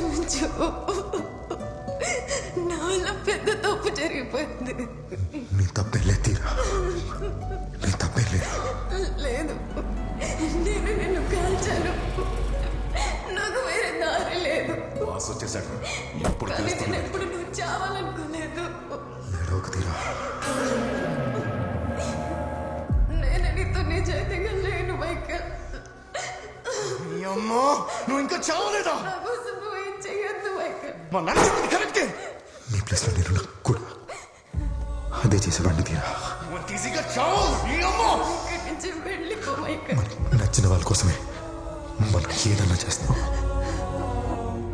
క్షమించు. నా వల్ల పెద్ద తప్పు జరిగిపోయింది. నీ తప్పేలే తీరా, నీ తప్పేలే. లేదు, నేను నిన్ను కాల్చాను. నాకు వేరే దారి లేదు. బాస్ వచ్చేసాడు, ఎప్పుడు కానీ నేను తెలుస్తున్నాడు? ఎప్పుడు నువ్వు చావాలనుకోలేదు. ఏడవకు తీరా. నేను నీతో నిజాయితీగా లేను మైకల్. అమ్మో, నువ్వు ఇంకా చావలేదా? నా కోసం నువ్వు ఏం చెయ్యొద్దు మైకల్. మా నాన్న చెప్పింది కరెక్టే. నీ ప్లేస్ లో నేను కూడా అదే చేసేవాడిని తీరా. ఈజీగా చావు. ఇక్కడి నుంచి వెళ్ళిపో మైకల్. నచ్చిన వాళ్ళ కోసమే మనం ఏదన్నా చేస్తాం.